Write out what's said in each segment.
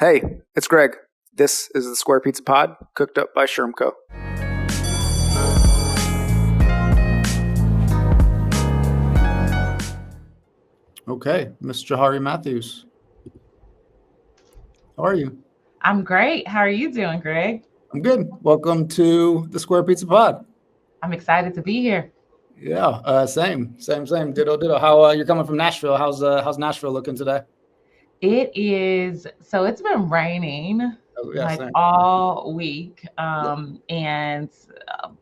Hey, it's Greg. This is the Square Pizza Pod, cooked up by Shermco. Okay, Miss Johari Matthews. How are you? I'm great. How are you doing, Greg? I'm good. Welcome to the Square Pizza Pod. I'm excited to be here. Yeah, same. Ditto. How you're coming from Nashville? How's Nashville looking today? It's been raining Same. all week. Yeah. And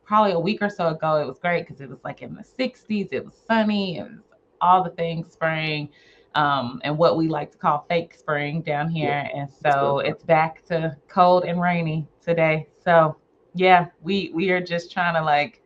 probably a week or so ago, it was great because it was like in the 60s. It was sunny. It was all the things spring, and what we like to call fake spring down here. And so it's back to cold and rainy today. So yeah, we are just trying to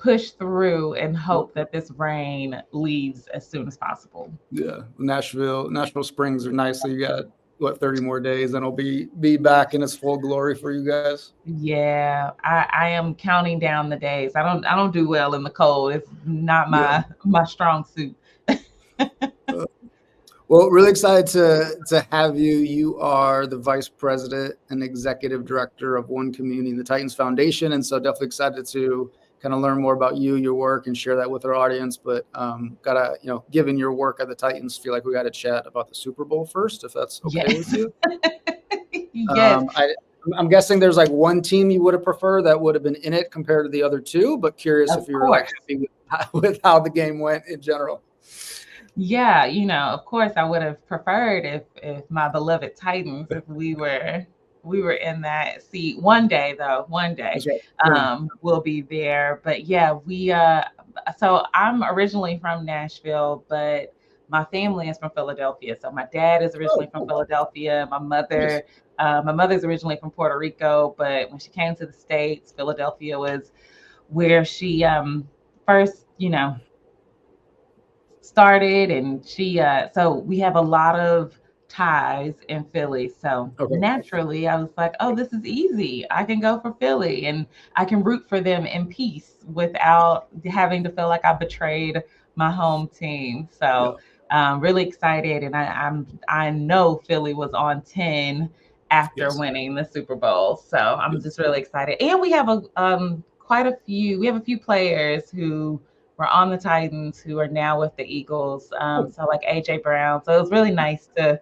push through and hope that this rain leaves as soon as possible. Yeah, Nashville springs are nice. So you got 30 more days, and it'll be back in its full glory for you guys. Yeah, I am counting down the days. I don't do well in the cold. It's not my strong suit. Well, really excited to have you. You are the vice president and executive director of One Community in the Titans Foundation, and so definitely excited to kind of learn more about you, your work, and share that with our audience. But given your work at the Titans, feel like we got to chat about the Super Bowl first, if that's okay with you. Yes. I'm guessing there's like one team you would have preferred that would have been in it compared to the other two, but curious if you were happy with how the game went in general. Yeah, of course I would have preferred if my beloved Titans, if we were in that seat one day, we'll be there. But yeah, so I'm originally from Nashville, but my family is from Philadelphia. So my dad is originally from Philadelphia. My mother's originally from Puerto Rico, but when she came to the States, Philadelphia was where she first, started, and so we have a lot of ties in Philly. So naturally I was like, oh, this is easy. I can go for Philly and I can root for them in peace without having to feel like I betrayed my home team. So really excited. And I know Philly was on 10 after winning the Super Bowl. So I'm just really excited. And we have a few players who were on the Titans who are now with the Eagles. So like AJ Brown. So it was really nice to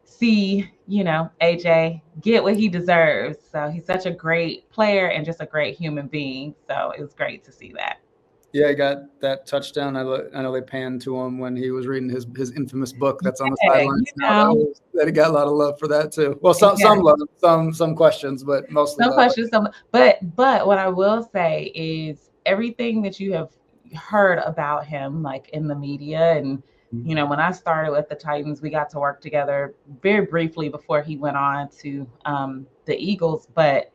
see, AJ get what he deserves. So he's such a great player and just a great human being. So it was great to see that. Yeah, he got that touchdown. I know they panned to him when he was reading his infamous book that's on the sidelines. That he got a lot of love for that too. Well, some love, some questions, but mostly some questions. But what I will say is everything that you have heard about him, like in the media, and when I started with the Titans, we got to work together very briefly before he went on to the Eagles, but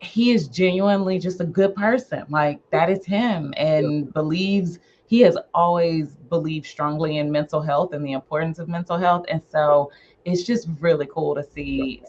he is genuinely just a good person. Like that is him, and he has always believed strongly in mental health and the importance of mental health. And so it's just really cool to see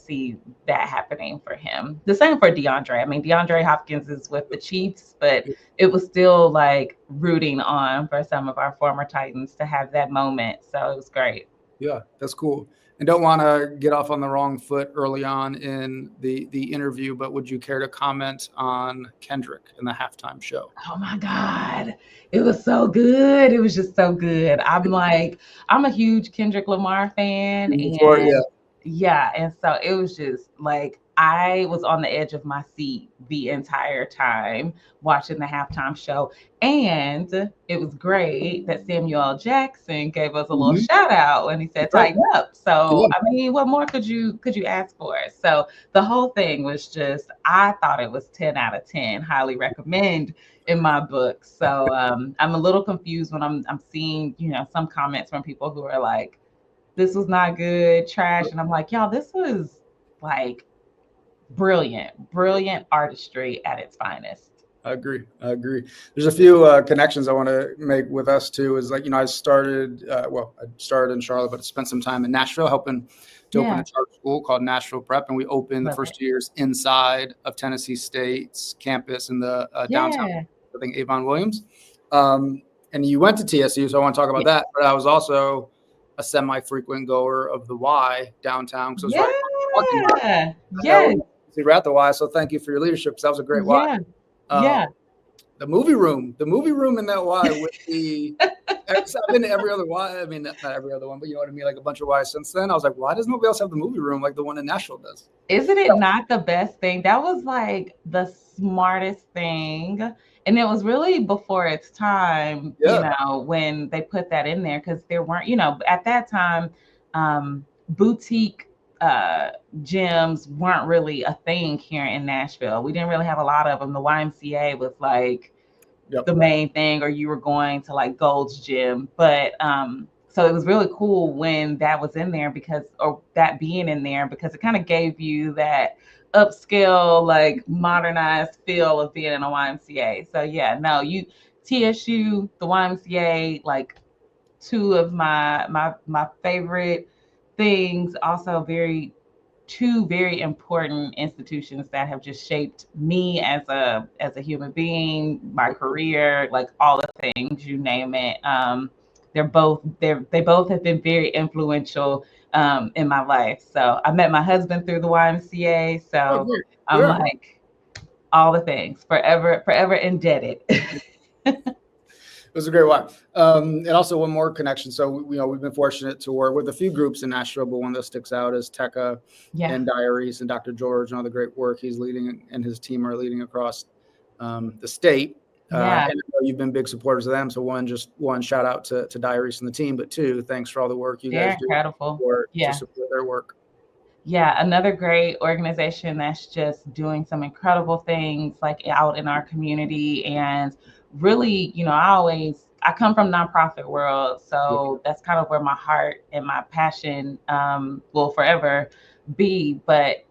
that happening for him. The same for DeAndre. I mean, DeAndre Hopkins is with the Chiefs, but it was still like rooting on for some of our former Titans to have that moment. So it was great. Yeah, that's cool. And don't want to get off on the wrong foot early on in the interview, but would you care to comment on Kendrick in the halftime show? Oh my God. It was so good. It was just so good. I'm a huge Kendrick Lamar fan. And so it was just like I was on the edge of my seat the entire time watching the halftime show. And it was great that Samuel L. Jackson gave us a little shout out when he said tighten up. So I mean, what more could you ask for? So the whole thing was just, I thought it was 10 out of 10. Highly recommend in my book. So I'm a little confused when I'm seeing, some comments from people who are like, this was not good, trash. And I'm like, y'all, this was like brilliant artistry at its finest. I agree. There's a few connections I want to make with us too. Is like, I started in Charlotte, but I spent some time in Nashville helping to open a charter school called Nashville Prep, and we opened the first 2 years inside of Tennessee State's campus in the downtown. I think Avon Williams. And you went to TSU, so I want to talk about that. But I was also a semi-frequent goer of the Y downtown. So Yeah. Yeah. We're at the Y. So thank you for your leadership. That was a great Y. Yeah. The movie room in that Y with the, I've been to every other Y. I mean, not every other one, but you know what I mean? Like a bunch of Ys since then. I was like, why does nobody else have the movie room like the one in Nashville does? Isn't it not the best thing? That was like the smartest thing. And it was really before its time, you know, when they put that in there, because there weren't, you know, at that time, boutique gyms weren't really a thing here in Nashville. We didn't really have a lot of them. The YMCA was like the main thing, or you were going to like Gold's Gym. But so it was really cool when that was in there, because, or that being in there, because it kind of gave you that upscale, like modernized feel of being in a YMCA. So yeah, no, TSU, the YMCA, like two of my favorite things, also two very important institutions that have just shaped me as a human being, my career, like all the things, you name it. They both have been very influential in my life. So I met my husband through the YMCA. So I'm like all the things, forever indebted. It was a great one. And also one more connection. So, we've been fortunate to work with a few groups in Nashville, but one that sticks out is Tekka and Diaries and Dr. George and all the great work he's leading and his team are leading across the state. And I know you've been big supporters of them. So one shout out to Diaries and the team, but two, thanks for all the work you guys do to support their work. Yeah, another great organization that's just doing some incredible things like out in our community. And really, I come from nonprofit world, so that's kind of where my heart and my passion will forever be. But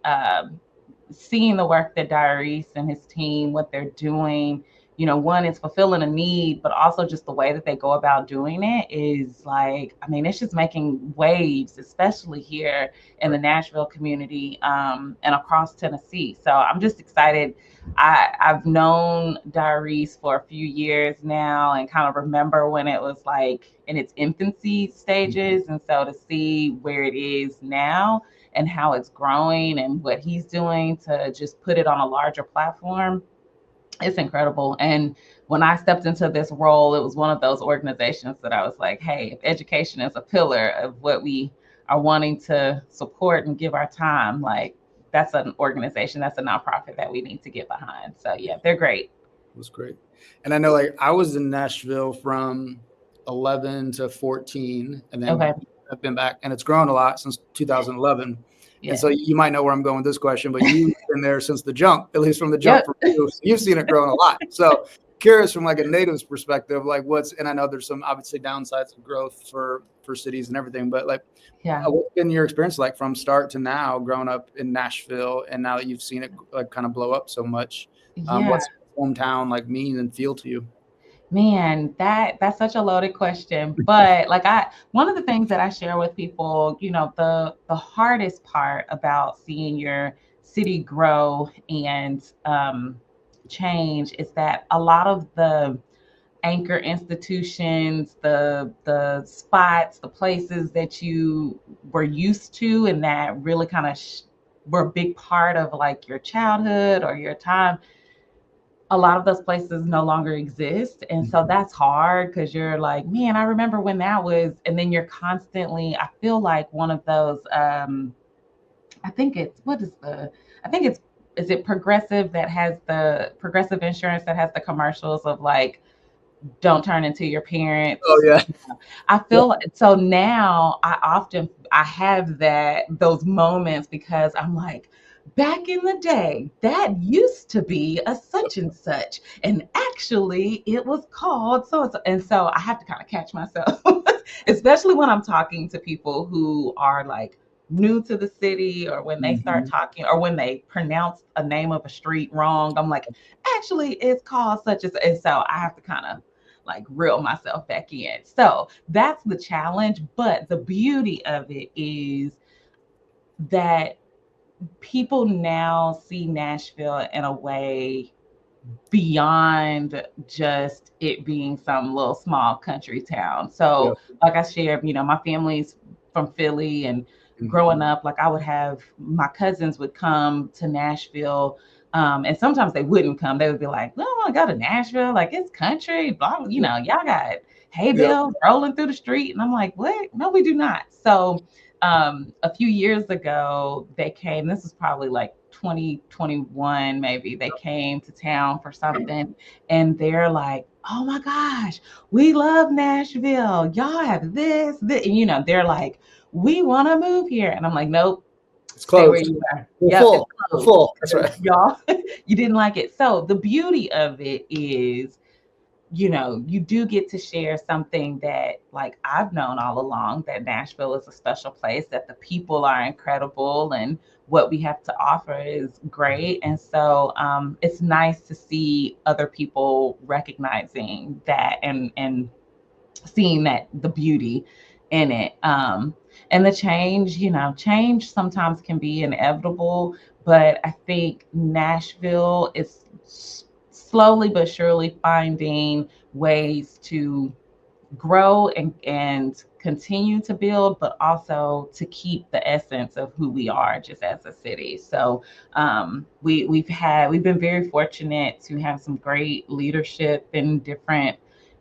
seeing the work that Diaries and his team, what they're doing, one is fulfilling a need, but also just the way that they go about doing it is like, I mean, it's just making waves, especially here in the Nashville community and across Tennessee. So I'm just excited. I've known Diaries for a few years now and kind of remember when it was like in its infancy stages. And so to see where it is now and how it's growing and what he's doing to just put it on a larger platform, it's incredible. And when I stepped into this role, it was one of those organizations that I was like, hey, if education is a pillar of what we are wanting to support and give our time, like that's an organization, that's a nonprofit that we need to get behind. So yeah, they're great. It was great. And I know like I was in Nashville from 11 to 14 and then I've been back and it's grown a lot since 2011. And so you might know where I'm going with this question, but you've been there since the jump, at least from the jump. You've seen it growing a lot. So curious from like a native's perspective, like and I know there's some obviously downsides of growth for cities and everything, but like, what's been your experience like from start to now, growing up in Nashville, and now that you've seen it like kind of blow up so much? What's hometown like mean and feel to you? Man, that's such a loaded question. But like one of the things that I share with people, the hardest part about seeing your city grow and change is that a lot of the anchor institutions, the spots, the places that you were used to and that really kind of were a big part of like your childhood or your time, a lot of those places no longer exist. And so that's hard because you're like, man, I remember when that was, and then you're constantly, I feel like one of those, is it Progressive that has the Progressive Insurance that has the commercials of like, don't turn into your parents. Oh yeah. I feel like, so now I have those moments because I'm like, back in the day, that used to be a such and such, and actually it was called so and so. And so I have to kind of catch myself, especially when I'm talking to people who are like new to the city, or when they start talking, or when they pronounce a name of a street wrong. I'm like, actually it's called such as, and so I have to kind of like reel myself back in. So that's the challenge. But the beauty of it is that people now see Nashville in a way beyond just it being some little small country town. So, like I shared, my family's from Philly, and growing up, like I would have my cousins would come to Nashville. And sometimes they wouldn't come. They would be like, "We don't want to go to Nashville. Like it's country, blah, y'all got hay bales rolling through the street." And I'm like, "What? No, we do not." So a few years ago, they came. This is probably like 2021, maybe. They came to town for something, and they're like, "Oh my gosh, we love Nashville. Y'all have this." And they're like, "We want to move here." And I'm like, "Nope, it's closed. Stay where you are. Yep, it's closed. Full. That's right, y'all. You didn't like it." So the beauty of it is, you do get to share something that, like, I've known all along, that Nashville is a special place, that the people are incredible, and what we have to offer is great. And so it's nice to see other people recognizing that, and seeing that the beauty in it. And the change sometimes can be inevitable, but I think Nashville is slowly but surely finding ways to grow and continue to build, but also to keep the essence of who we are just as a city. So we've been very fortunate to have some great leadership in different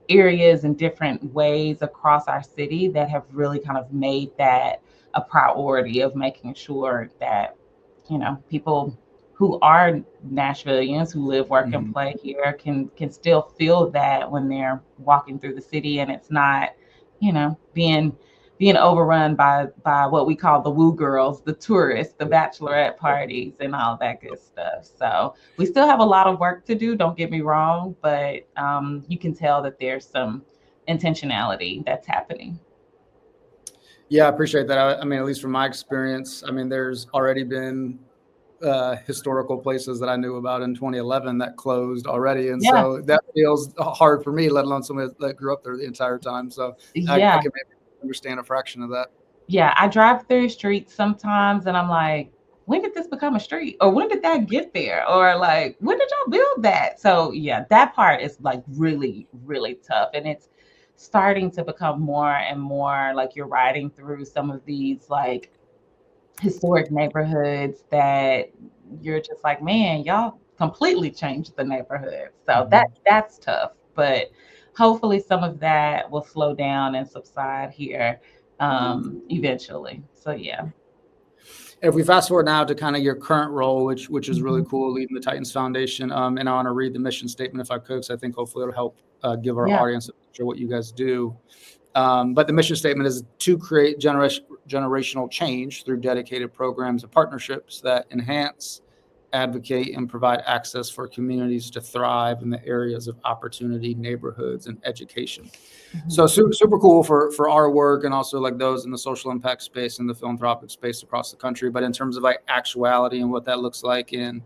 areas and different ways across our city that have really kind of made that a priority, of making sure that people who are Nashvillians, who live, work, and play here, can still feel that when they're walking through the city, and it's not, being overrun by what we call the woo girls, the tourists, the bachelorette parties, and all that good stuff. So we still have a lot of work to do. Don't get me wrong, but you can tell that there's some intentionality that's happening. Yeah, I appreciate that. I mean, at least from my experience, I mean, there's already been historical places that I knew about in 2011 that closed already. And so that feels hard for me, let alone somebody that grew up there the entire time. So I can maybe understand a fraction of that. Yeah, I drive through streets sometimes and I'm like, when did this become a street? Or when did that get there? Or like, when did y'all build that? So yeah, that part is like really, really tough. And it's starting to become more and more like you're riding through some of these like historic neighborhoods that you're just like, man, y'all completely changed the neighborhood. So that's tough. But hopefully some of that will slow down and subside here eventually. So yeah. If we fast forward now to kind of your current role, which is really cool, leading the Titans Foundation, and I want to read the mission statement if I could, because I think hopefully it'll help give our audience a picture of what you guys do. But the mission statement is to create generational change through dedicated programs and partnerships that enhance, advocate, and provide access for communities to thrive in the areas of opportunity, neighborhoods, and education. So super cool for our work, and also like those in the social impact space and the philanthropic space across the country. But in terms of like actuality and what that looks like in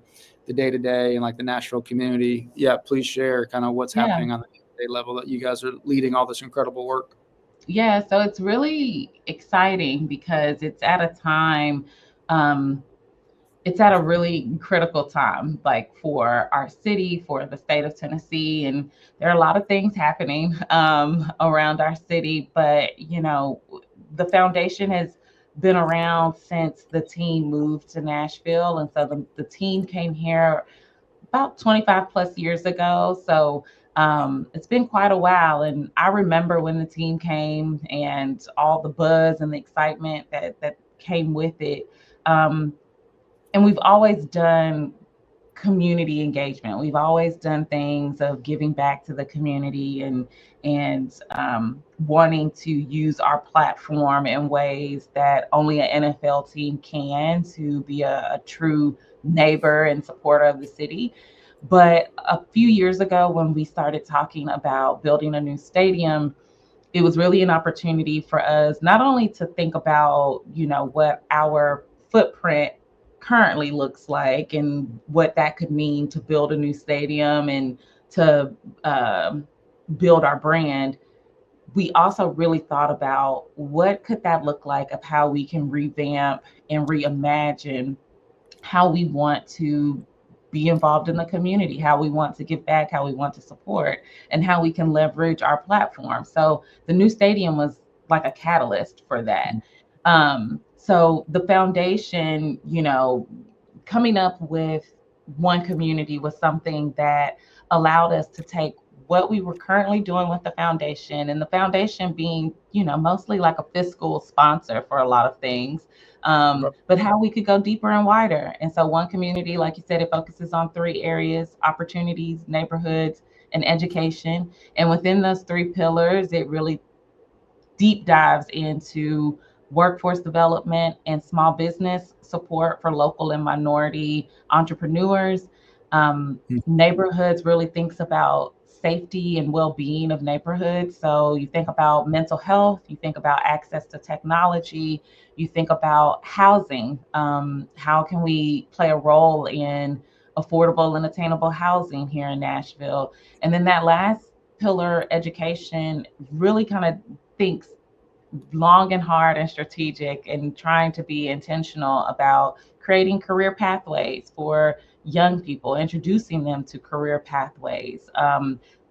the day-to-day and like the Nashville community, please share kind of what's happening on the day-to-day level that you guys are leading all this incredible work. Yeah, so it's really exciting because it's at a time, it's at a really critical time, like for our city, for the state of Tennessee, and there are a lot of things happening around our city. But the foundation has been around since the team moved to Nashville, and so the team came here about 25 plus years ago. So it's been quite a while. And I remember when the team came and all the buzz and the excitement that came with it. And we've always done community engagement. We've always done things of giving back to the community and wanting to use our platform in ways that only an NFL team can, to be a true neighbor and supporter of the city. But a few years ago, when we started talking about building a new stadium, it was really an opportunity for us not only to think about, what our footprint currently looks like and what that could mean to build a new stadium and to build our brand. We also really thought about what could that look like, of how we can revamp and reimagine how we want to be involved in the community, how we want to give back, how we want to support, and how we can leverage our platform. So the new stadium was like a catalyst for that. So the foundation, coming up with one community was something that allowed us to take what we were currently doing with the foundation, and the foundation being, mostly like a fiscal sponsor for a lot of things, but how we could go deeper and wider. And so one community, like you said, it focuses on 3 areas: opportunities, neighborhoods, and education. And within those 3 pillars, it really deep dives into workforce development and small business support for local and minority entrepreneurs. Neighborhoods really thinks about safety and well-being of neighborhoods. So you think about mental health, you think about access to technology, you think about housing. How can we play a role in affordable and attainable housing here in Nashville? And then that last pillar, education, really kind of thinks long and hard and strategic, and trying to be intentional about creating career pathways for young people, introducing them to career pathways.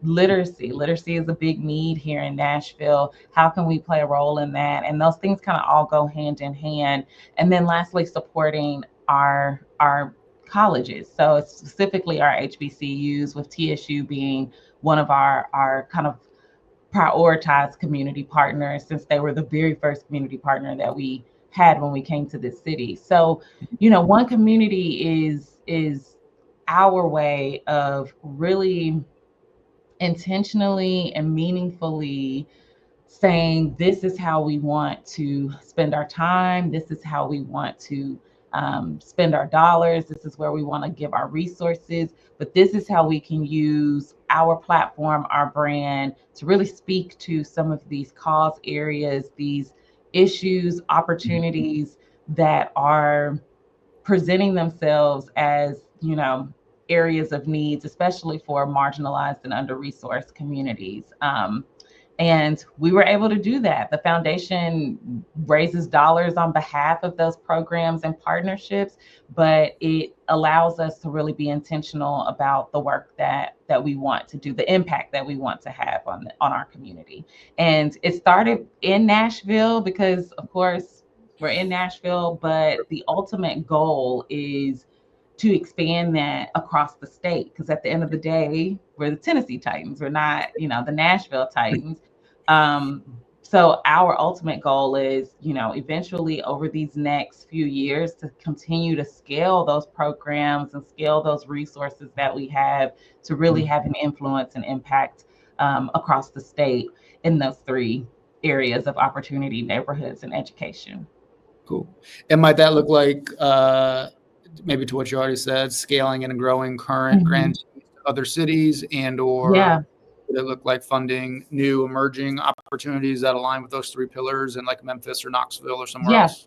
Literacy is a big need here in Nashville. How can we play a role in that? And those things kind of all go hand in hand. And then lastly, supporting our colleges. So specifically our HBCUs, with TSU being one of our kind of prioritized community partners, since they were the very first community partner that we had when we came to this city. So, one community is our way of really intentionally and meaningfully saying, this is how we want to spend our time. This is how we want to spend our dollars. This is where we want to give our resources. But this is how we can use our platform, our brand, to really speak to some of these cause areas, these issues, opportunities that are presenting themselves as, areas of needs, especially for marginalized and under-resourced communities. And we were able to do that. The foundation raises dollars on behalf of those programs and partnerships, but it allows us to really be intentional about the work that we want to do, the impact that we want to have on our community. And it started in Nashville because, of course, we're in Nashville, but the ultimate goal is to expand that across the state, because at the end of the day, we're the Tennessee Titans. We're not, the Nashville Titans. So our ultimate goal is, eventually over these next few years, to continue to scale those programs and scale those resources that we have to really have an influence and impact across the state in those 3 areas of opportunity, neighborhoods, and education. Cool. And might that look like, maybe to what you already said, scaling and growing current grants to other cities, and or would it look like funding new emerging opportunities that align with those 3 pillars in like Memphis or Knoxville or somewhere else?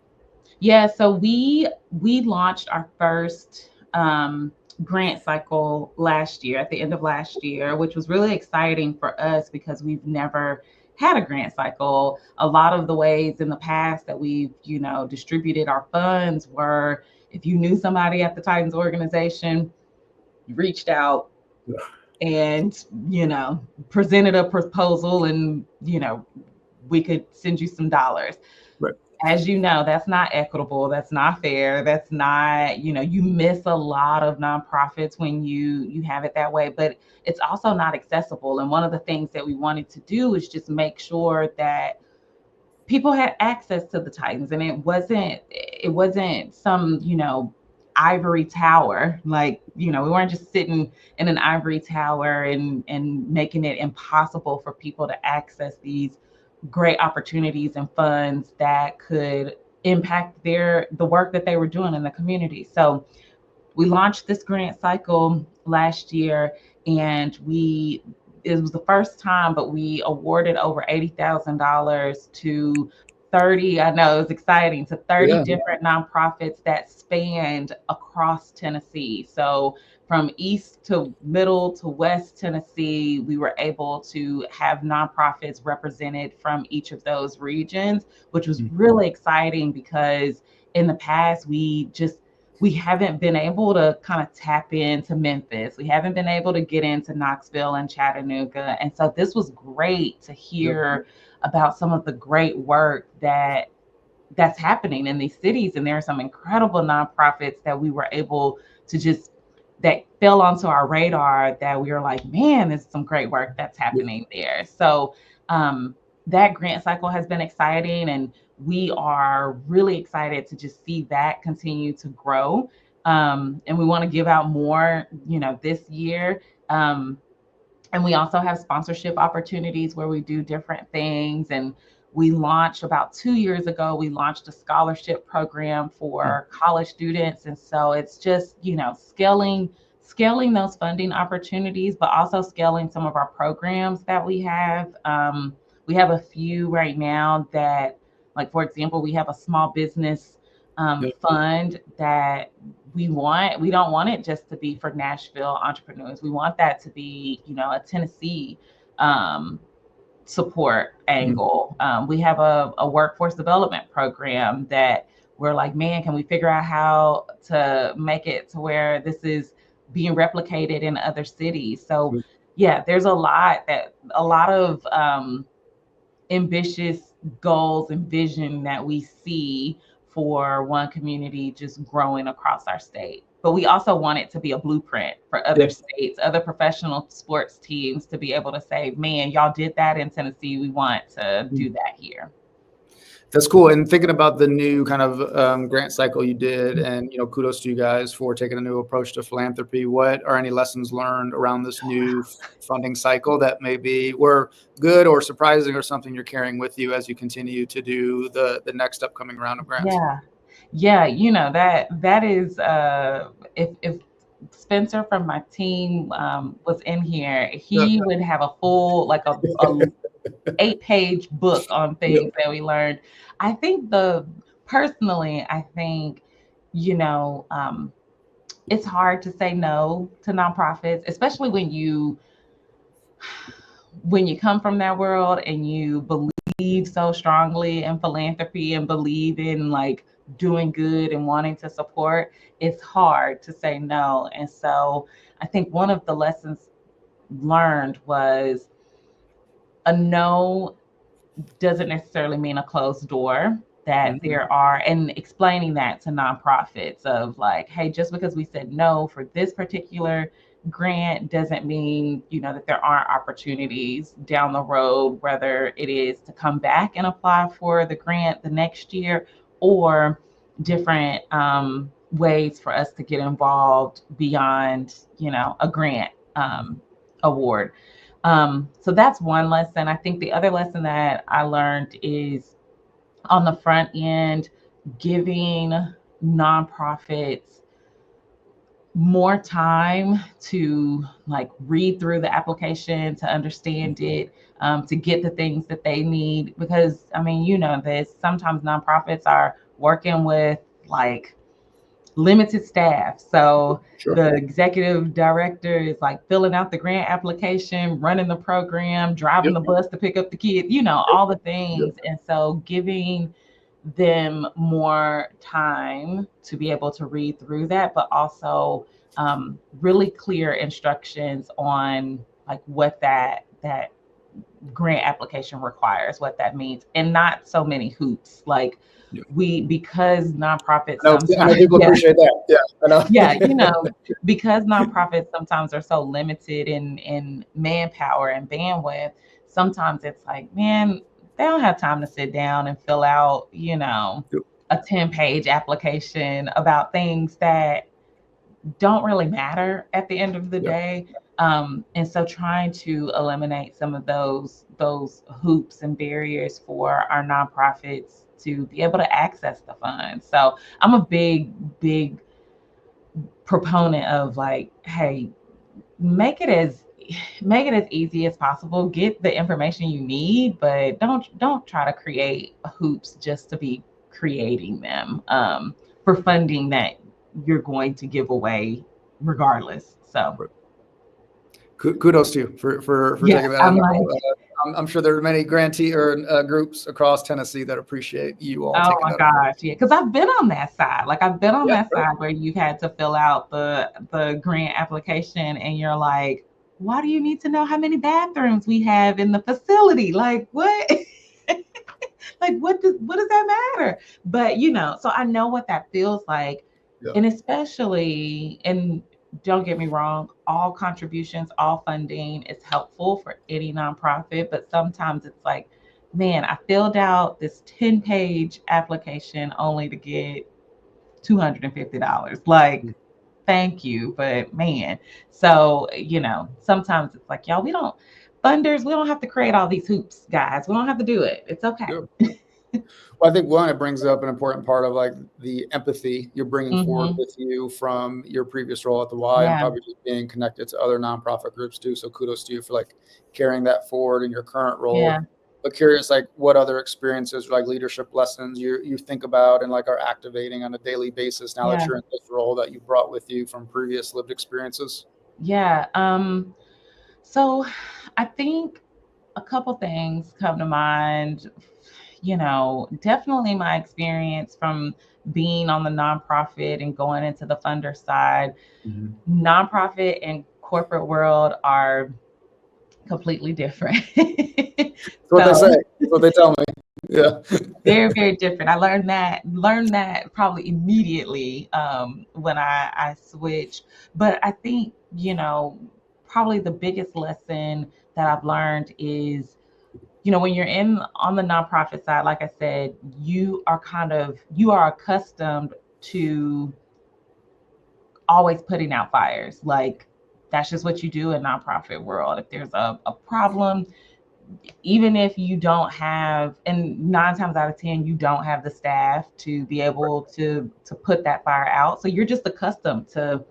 Yeah. So we launched our first grant cycle last year, at the end of last year, which was really exciting for us because we've never had a grant cycle. A lot of the ways in the past that we've, distributed our funds were, if you knew somebody at the Titans organization, you reached out and, presented a proposal, and, we could send you some dollars. Right. As you know, that's not equitable. That's not fair. That's not, you miss a lot of nonprofits when you have it that way, but it's also not accessible. And one of the things that we wanted to do is just make sure that people had access to the Titans, and it wasn't some, ivory tower. Like, we weren't just sitting in an ivory tower and making it impossible for people to access these great opportunities and funds that could impact the work that they were doing in the community. So we launched this grant cycle last year, and it was the first time, but we awarded over $80,000 to 30, I know it was exciting, to 30 different nonprofits that spanned across Tennessee. So from east to middle to west Tennessee, we were able to have nonprofits represented from each of those regions, which was really exciting because in the past, we just we haven't been able to kind of tap into Memphis. We haven't been able to get into Knoxville and Chattanooga. And so this was great to hear about some of the great work that's happening in these cities. And there are some incredible nonprofits that we were able to that fell onto our radar, that we were like, man, there's some great work that's happening there. So that grant cycle has been exciting, and we are really excited to just see that continue to grow. And we want to give out more, this year. And we also have sponsorship opportunities where we do different things. And we launched about 2 years ago, we launched a scholarship program for college students. And so it's just, scaling those funding opportunities, but also scaling some of our programs that we have. We have a few right now that, like, for example, we have a small business fund that we don't want it just to be for Nashville entrepreneurs. We want that to be, a Tennessee support angle. We have a workforce development program that we're like, man, can we figure out how to make it to where this is being replicated in other cities? So yeah, there's a lot of ambitious goals and vision that we see for one community just growing across our state. But we also want it to be a blueprint for other states, other professional sports teams to be able to say, man, y'all did that in Tennessee. We want to do that here. That's cool. And thinking about the new kind of grant cycle you did, and kudos to you guys for taking a new approach to philanthropy. What are any lessons learned around this new funding cycle that maybe were good or surprising, or something you're carrying with you as you continue to do the next upcoming round of grants? Yeah, that is if Spencer from my team was in here, he would have a full, like a 8-page book on things that we learned. I think personally, it's hard to say no to nonprofits, especially when you come from that world and you believe so strongly in philanthropy and believe in like doing good and wanting to support. It's hard to say no. And so I think one of the lessons learned was a no doesn't necessarily mean a closed door, that there are, and explaining that to nonprofits of like, hey, just because we said no for this particular grant doesn't mean, that there aren't opportunities down the road, whether it is to come back and apply for the grant the next year, or different ways for us to get involved beyond, a grant award. So that's one lesson. I think the other lesson that I learned is on the front end, giving nonprofits more time to like read through the application, to understand it, to get the things that they need. Because this, sometimes nonprofits are working with like limited staff. So the executive director is like filling out the grant application, running the program, driving the bus to pick up the kid, all the things. And so giving them more time to be able to read through that, but also really clear instructions on like what that grant application requires, what that means, and not so many hoops. Like because nonprofits sometimes, people appreciate that. I know. Because nonprofits sometimes are so limited in manpower and bandwidth, sometimes it's like, man, they don't have time to sit down and fill out, a 10-page application about things that don't really matter at the end of the day. And so trying to eliminate some of those hoops and barriers for our nonprofits to be able to access the funds. So I'm a big proponent of like, hey, make it as easy as possible. Get the information you need, but don't try to create hoops just to be creating them for funding that you're going to give away regardless. So kudos to you for taking that. I'm sure there are many grantee or groups across Tennessee that appreciate you all Oh taking my that. gosh, yeah, because I've been on that side. Like I've been on that Right. side where you've had to fill out the grant application, and you're like, why do you need to know how many bathrooms we have in the facility? Like what? Like what does that matter? But so I know what that feels like. Yeah. And especially, and don't get me wrong, all contributions, all funding is helpful for any nonprofit, but sometimes it's like, man, I filled out this 10-page application only to get $250. Like, thank you, but man. So, sometimes it's like, y'all, we don't have to create all these hoops, guys. We don't have to do it. It's okay. Yeah. Well, I think it brings up an important part of like the empathy you're bringing forward with you from your previous role at the Y, and probably just being connected to other nonprofit groups too. So kudos to you for like carrying that forward in your current role. Yeah. But curious, like what other experiences, like leadership lessons you think about and like are activating on a daily basis now that you're in this role that you brought with you from previous lived experiences? Yeah. So I think a couple things come to mind. Definitely my experience from being on the nonprofit and going into the funder side. Nonprofit and corporate world are completely different. That's what they say. That's what they tell me. Yeah. Very, very different. I learned that probably immediately when I switched. But I think, probably the biggest lesson that I've learned is, when you're on the nonprofit side, like I said, you are accustomed to always putting out fires. Like that's just what you do in nonprofit world. If there's a problem, even if you don't have, and 9 times out of 10, you don't have the staff to be able to put that fire out. So you're just accustomed to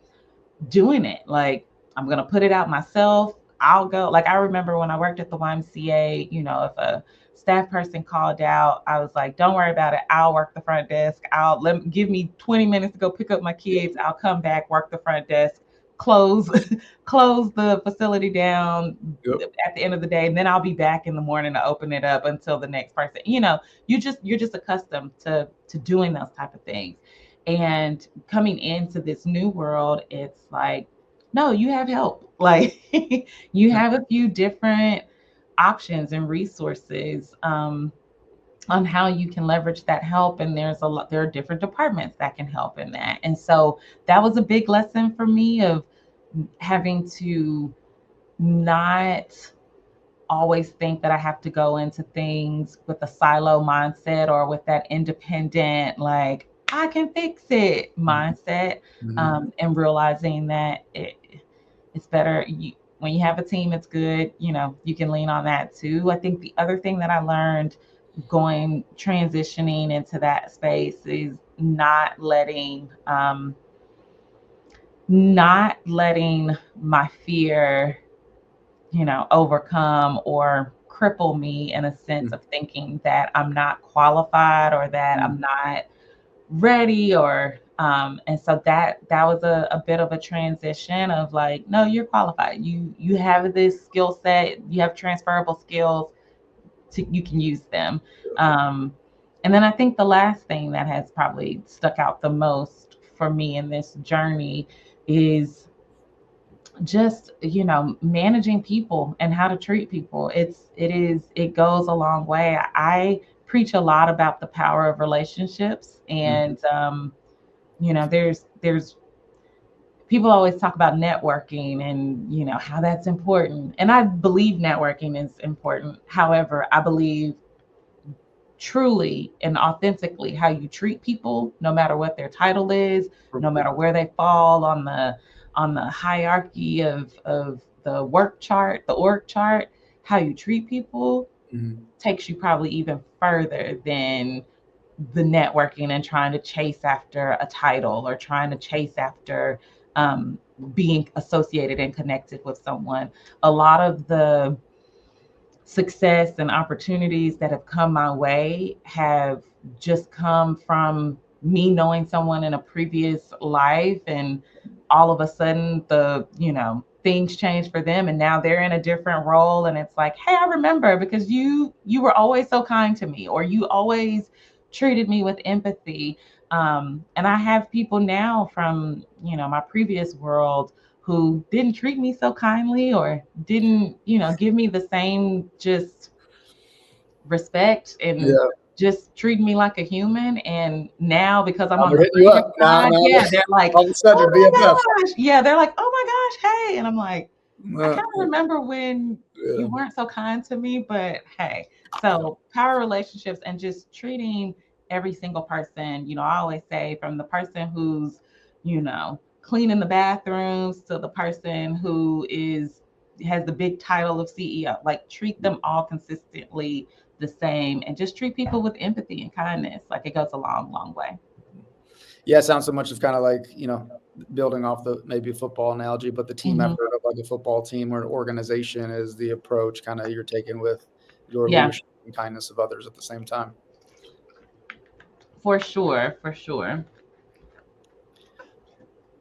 doing it. Like, I'm going to put it out myself. I'll go. Like, I remember when I worked at the YMCA, if a staff person called out, I was like, don't worry about it. I'll work the front desk. Give me 20 minutes to go pick up my kids. I'll come back, work the front desk, close the facility down at the end of the day. And then I'll be back in the morning to open it up until the next person. You're just accustomed to doing those type of things. And coming into this new world, it's like, no, you have help. Like you have a few different options and resources on how you can leverage that help. And there are different departments that can help in that. And so that was a big lesson for me of having to not always think that I have to go into things with a silo mindset or with that independent, like, I can fix it mindset, and realizing that it's better. When you have a team, it's good. You can lean on that too. I think the other thing that I learned transitioning into that space is not letting my fear overcome or cripple me in a sense of thinking that I'm not qualified or that I'm not ready and so that was a bit of a transition of like, no, you're qualified. You have this skill set, you have transferable skills, you can use them. And then I think the last thing that has probably stuck out the most for me in this journey is just managing people and how to treat people. It goes a long way. I preach a lot about the power of relationships, and there's people always talk about networking and how that's important, and I believe networking is important. However, I believe truly and authentically how you treat people, no matter what their title is, no matter where they fall on the hierarchy of the org chart, how you treat people takes you probably even further than the networking and trying to chase after a title or trying to chase after being associated and connected with someone. A lot of the success and opportunities that have come my way have just come from me knowing someone in a previous life, and all of a sudden the things change for them and now they're in a different role, and it's like, hey, I remember because you were always so kind to me, or you always treated me with empathy. And I have people now from, my previous world who didn't treat me so kindly, or didn't, give me the same just respect, and just treat me like a human. And now, because I'm on the friendship side, they're like, all of a sudden, oh my gosh. Yeah, they're like, oh my gosh, hey. And I'm like, I kind of remember when you weren't so kind to me, but hey. So power relationships and just treating every single person, I always say, from the person who's, cleaning the bathrooms to the person who has the big title of CEO, like treat them all consistently the same, and just treat people with empathy and kindness. Like, it goes a long, long way. Yeah, it sounds so much of kind of like, building off the maybe football analogy, but the team effort of like a football team or an organization is the approach kind of you're taking with your leadership and kindness of others at the same time. For sure, for sure.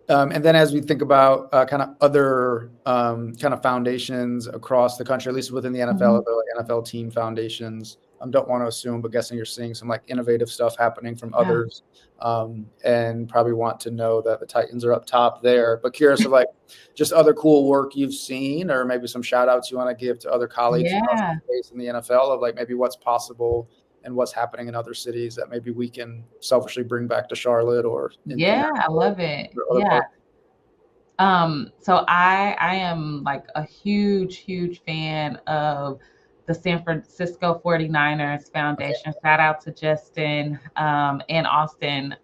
And then as we think about kind of other kind of foundations across the country, at least within the NFL, like NFL team foundations, don't want to assume, but guessing you're seeing some like innovative stuff happening from others, and probably want to know that the Titans are up top there. But curious of like just other cool work you've seen, or maybe some shout outs you want to give to other colleagues across the space in the NFL of like maybe what's possible and what's happening in other cities that maybe we can selfishly bring back to Charlotte or I love it. So I am like a huge fan of the San Francisco 49ers Foundation. Shout out to Justin and Austin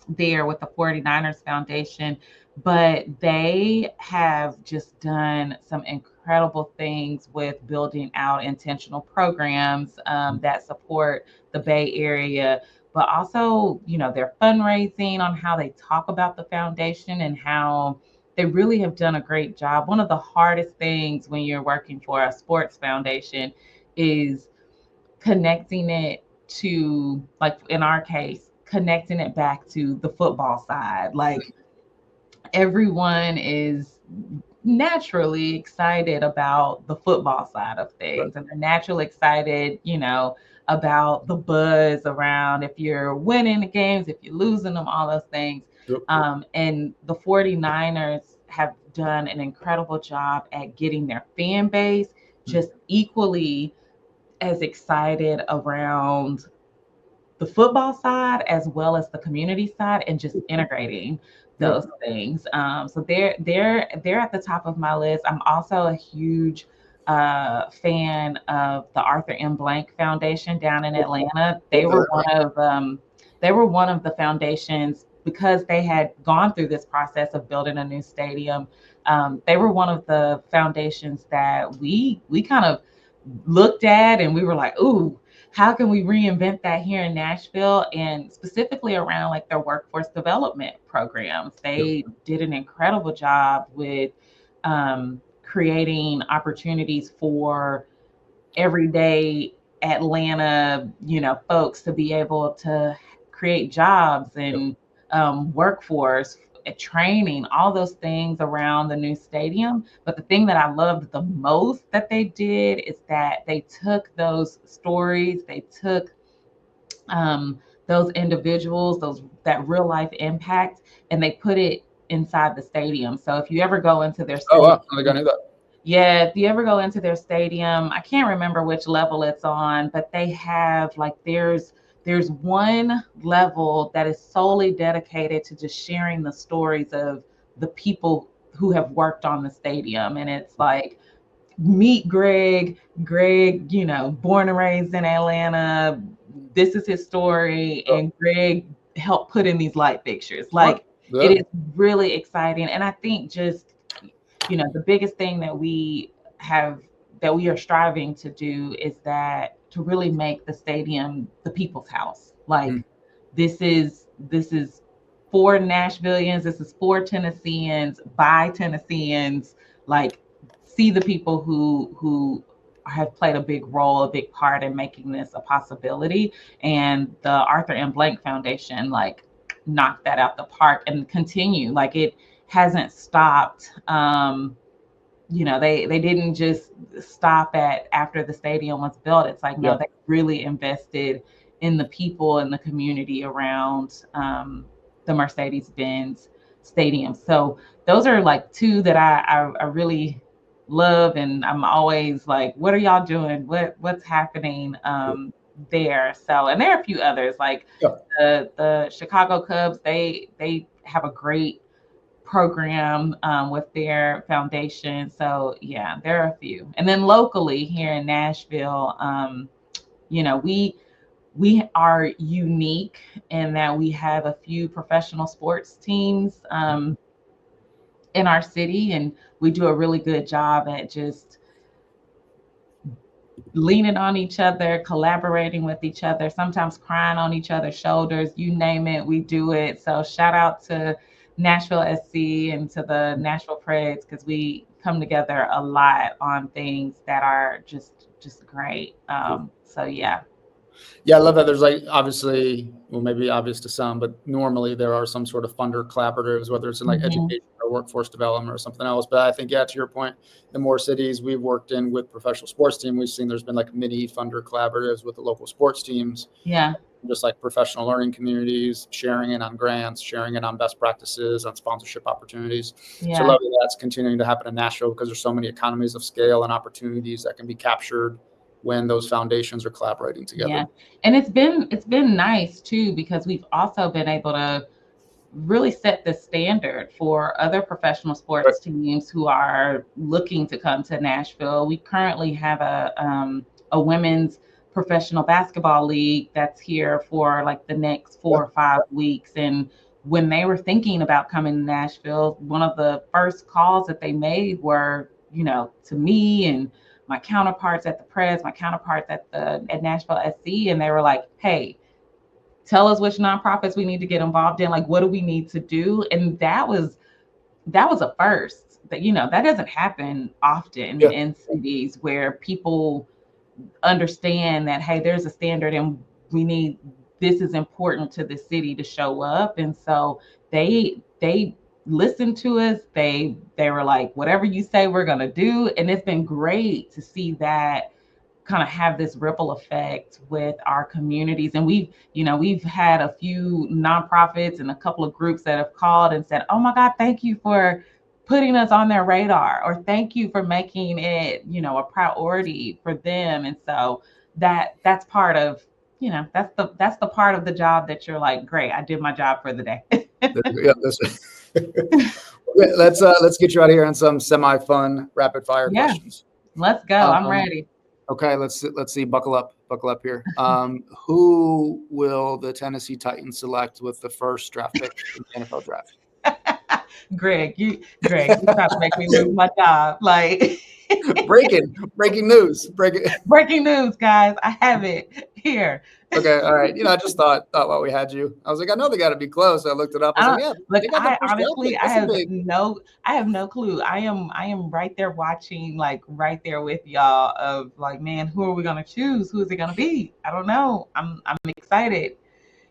there with the 49ers Foundation. But they have just done some incredible things with building out intentional programs that support the Bay Area, but also, their fundraising, on how they talk about the foundation and how they really have done a great job. One of the hardest things when you're working for a sports foundation is connecting it to, like in our case, connecting it back to the football side. Like, everyone is naturally excited about the football side of things, and they're naturally excited, about the buzz around if you're winning the games, if you're losing them, all those things. And the 49ers have done an incredible job at getting their fan base just equally as excited around the football side as well as the community side, and just integrating those things. So they're at the top of my list. I'm also a huge fan of the Arthur M. Blank Foundation down in Atlanta. They were one of the foundations, because they had gone through this process of building a new stadium. They were one of the foundations that we kind of looked at, and we were like, ooh, how can we reinvent that here in Nashville? And specifically around like their workforce development programs. They did an incredible job with creating opportunities for everyday Atlanta, folks to be able to create jobs and workforce training, all those things around the new stadium. But the thing that I loved the most that they did is that they took those stories, they took those individuals, that real life impact, and they put it inside the stadium. So if you ever go into their stadium, if you ever go into their stadium, I can't remember which level it's on, but they have like, there's one level that is solely dedicated to just sharing the stories of the people who have worked on the stadium. And it's like, meet Greg, born and raised in Atlanta. This is his story. And Greg helped put in these light fixtures. Like, it is really exciting. And I think just, the biggest thing that we are striving to do is that to really make the stadium the people's house. Like, this is for Nashvillians, this is for Tennesseans, by Tennesseans. Like, see the people who have played a big role, a big part in making this a possibility. And the Arthur M. Blank Foundation, like, knocked that out the park and continue. Like, hasn't stopped. They didn't just stop at after the stadium was built. It's like, no, they really invested in the people and the community around the Mercedes-Benz Stadium. So those are like two that I really love, and I'm always like, what are y'all doing? What's happening there? So, and there are a few others like the Chicago Cubs. They have a great program with their foundation. So yeah, there are a few. And then locally here in Nashville, we are unique in that we have a few professional sports teams in our city, and we do a really good job at just leaning on each other, collaborating with each other, sometimes crying on each other's shoulders, you name it, we do it. So shout out to Nashville SC and to the Nashville Preds, because we come together a lot on things that are just great. So yeah. Yeah, I love that. There's like, obviously, well, maybe obvious to some, but normally there are some sort of funder collaboratives, whether it's in like education or workforce development or something else. But I think, yeah, to your point, the more cities we've worked in with professional sports team, we've seen there's been like mini funder collaboratives with the local sports teams. Yeah. Just like professional learning communities, sharing in on grants, sharing in on best practices, on sponsorship opportunities. Yeah. So I love that that's continuing to happen in Nashville, because there's so many economies of scale and opportunities that can be captured when those foundations are collaborating together. Yeah. And it's been nice too, because we've also been able to really set the standard for other professional sports teams who are looking to come to Nashville. We currently have a women's professional basketball league that's here for like the next 4 or 5 weeks. And when they were thinking about coming to Nashville, one of the first calls that they made were, to me and my counterparts at the Press, my counterparts at Nashville SC, and they were like, hey, tell us which nonprofits we need to get involved in. Like, what do we need to do? And that was a first. That doesn't happen often in cities where people understand that, hey, there's a standard and this is important to the city to show up. And so they listened to us. They were like, whatever you say, we're going to do. And it's been great to see that kind of have this ripple effect with our communities. And we've had a few nonprofits and a couple of groups that have called and said, oh my God, thank you for putting us on their radar, or thank you for making it, a priority for them. And so that's part of, that's the part of the job that you're like, great, I did my job for the day. Let's get you out of here on some semi-fun rapid fire questions. Let's go. I'm ready. Okay, let's see. Buckle up here. Who will the Tennessee Titans select with the first draft pick in the NFL draft? Greg, you trying to make me lose my job. Like breaking news. Breaking news, guys. I have it here. Okay, all right. I just thought while we had you, I was like, I know they got to be close. I looked it up. I have no clue. I am right there watching, like right there with y'all. Of like, man, who are we gonna choose? Who is it gonna be? I don't know. I'm excited.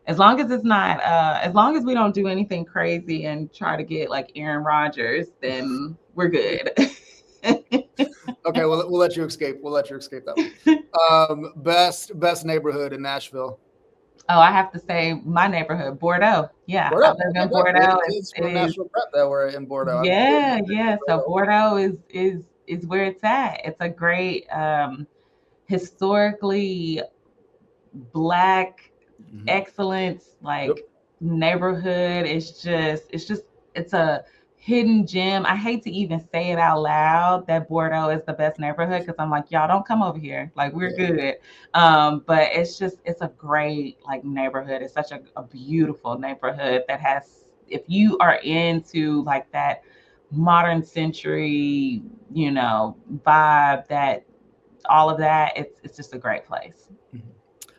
As long as it's not, as long as we don't do anything crazy and try to get like Aaron Rodgers, then we're good. Okay, we'll let you escape. We'll let you escape that one. Best neighborhood in Nashville. Oh, I have to say my neighborhood, Bordeaux. Yeah, Bordeaux. I live in Bordeaux. It's Nashville Prep that we're in Bordeaux. Yeah. So Bordeaux is where it's at. It's a great historically Black excellence, like neighborhood. It's a hidden gem. I hate to even say it out loud that Bordeaux is the best neighborhood, because I'm like, y'all don't come over here. Like, we're good. But it's a great like neighborhood. It's such a beautiful neighborhood that has, if you are into like that modern century, vibe, that all of that, it's just a great place.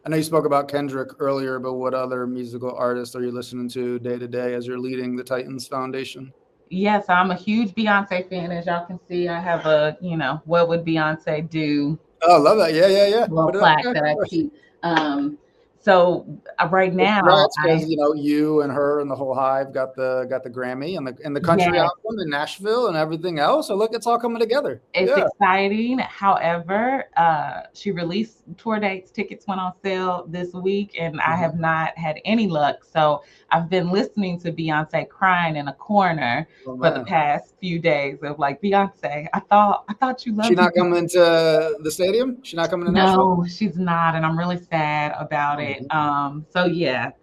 I know you spoke about Kendrick earlier, but what other musical artists are you listening to day to day as you're leading the Titans Foundation? Yes, I'm a huge Beyonce fan. As y'all can see, I have a, what would Beyonce do? Oh, love that. Yeah. Little plaque that I keep. So right now, because you and her and the whole hive got the Grammy and the country album in Nashville and everything else. So look, it's all coming together. It's exciting. However, she released tour dates. Tickets went on sale this week, and I have not had any luck. So I've been listening to Beyonce crying in a corner for the past few days of like, Beyonce, I thought you loved me. She's not coming to the stadium? She's not coming to Nashville? No, she's not, and I'm really sad about it.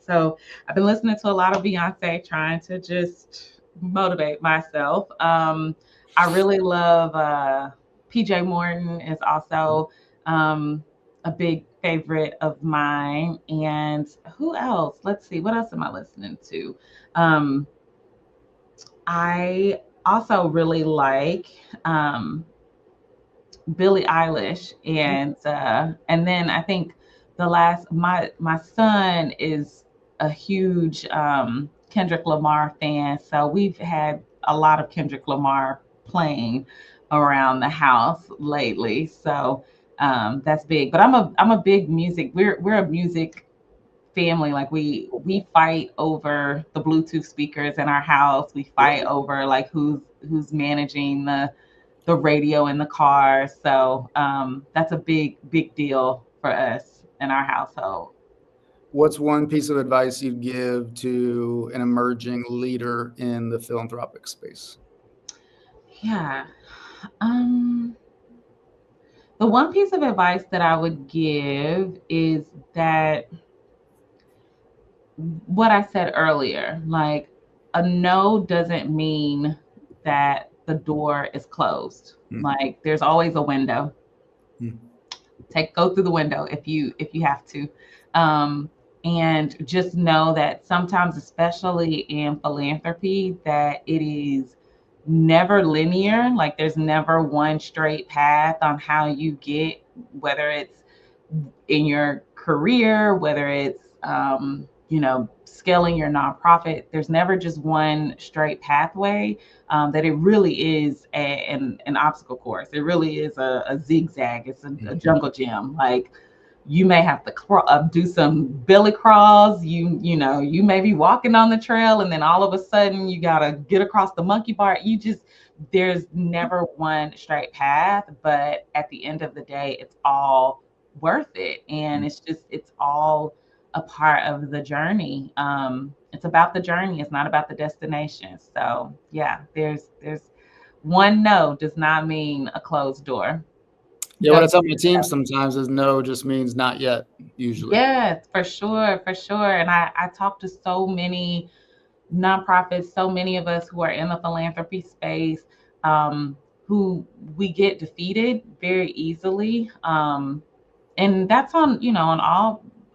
So I've been listening to a lot of Beyonce, trying to just motivate myself. I really love PJ Morton is also a big favorite of mine. And who else? Let's see, what else am I listening to? I also really like Billie Eilish, and then I think my son is a huge Kendrick Lamar fan, so we've had a lot of Kendrick Lamar playing around the house lately. So that's big. But I'm a big music. We're a music family. Like we fight over the Bluetooth speakers in our house. We fight over like who's managing the radio in the car. So that's a big deal for us in our household. What's one piece of advice you'd give to an emerging leader in the philanthropic space? Yeah. The one piece of advice that I would give is that what I said earlier, like a no doesn't mean that the door is closed. Like there's always a window. Go through the window if you have to. And just know that sometimes, especially in philanthropy, that it is never linear. Like there's never one straight path on how you get, whether it's in your career, whether it's scaling your nonprofit. There's never just one straight pathway. That it really is an obstacle course. It really is a zigzag. It's a jungle gym. Like you may have to do some belly crawls. You may be walking on the trail, and then all of a sudden you gotta get across the monkey bar. There's never one straight path, but at the end of the day, it's all worth it, and it's all a part of the journey. It's about the journey. It's not about the destination. So yeah, there's one no does not mean a closed door. Yeah, what I tell my team sometimes is no just means not yet, usually. Yeah, for sure. And I talk to so many nonprofits, so many of us who are in the philanthropy space, who we get defeated very easily. And that's on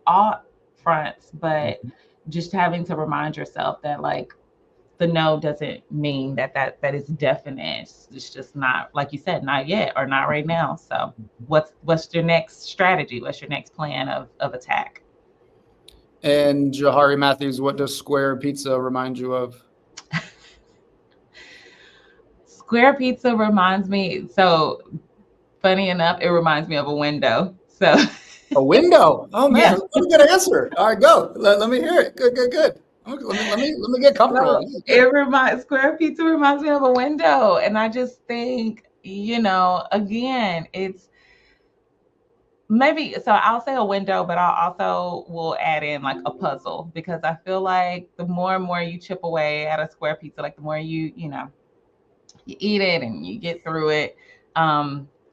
all fronts, but just having to remind yourself that like the no doesn't mean that is definite. It's just not, like you said, not yet or not right now. So what's your next strategy? What's your next plan of attack? And Johari Matthews, what does square pizza remind you of? Square pizza reminds me, so funny enough, it reminds me of a window. So a window? Oh man, Let me get an answer. All right, go. Let me hear it. Good. Let me get comfortable. Square pizza reminds me of a window, and I just think, again, it's maybe, so I'll say a window, but I'll also will add in like a puzzle, because I feel like the more and more you chip away at a square pizza, like the more you eat it and you get through it,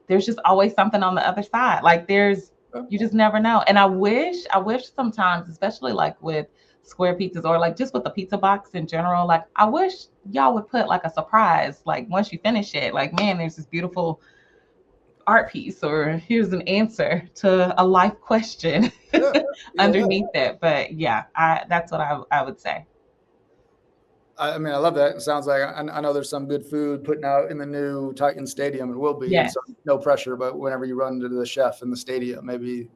there's just always something on the other side. Like you just never know. And I wish sometimes, especially like with square pizzas or like just with the pizza box in general, like I wish y'all would put like a surprise, like once you finish it, like, man, there's this beautiful art piece, or here's an answer to a life question underneath it. But yeah, that's what I would say. I mean, I love that. It sounds like I know there's some good food putting out in the new Titan Stadium. It will be. Yes. So no pressure, but whenever you run into the chef in the stadium, maybe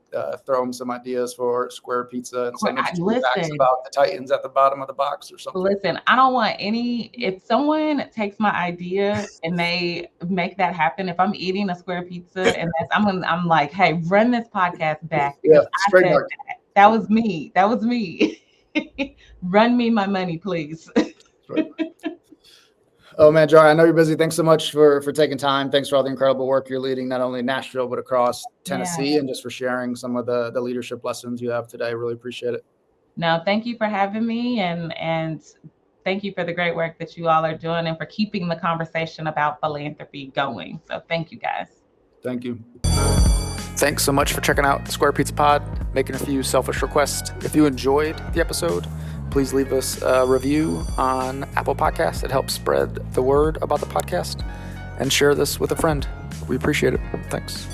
throw him some ideas for square pizza and some facts about the Titans at the bottom of the box or something. Listen, I don't want if someone takes my idea and they make that happen, if I'm eating a square pizza and I'm like, hey, run this podcast back. Yeah, That was me. Run me my money, please. Right. Oh man, Johari, I know you're busy. Thanks so much for taking time. Thanks for all the incredible work you're leading, not only in Nashville, but across Tennessee, and just for sharing some of the leadership lessons you have today. Really appreciate it. No, thank you for having me, and thank you for the great work that you all are doing and for keeping the conversation about philanthropy going. So thank you, guys. Thank you. Thanks so much for checking out the Square Pizza Pod, making a few selfish requests. If you enjoyed the episode, please leave us a review on Apple Podcasts. It helps spread the word about the podcast, and share this with a friend. We appreciate it. Thanks.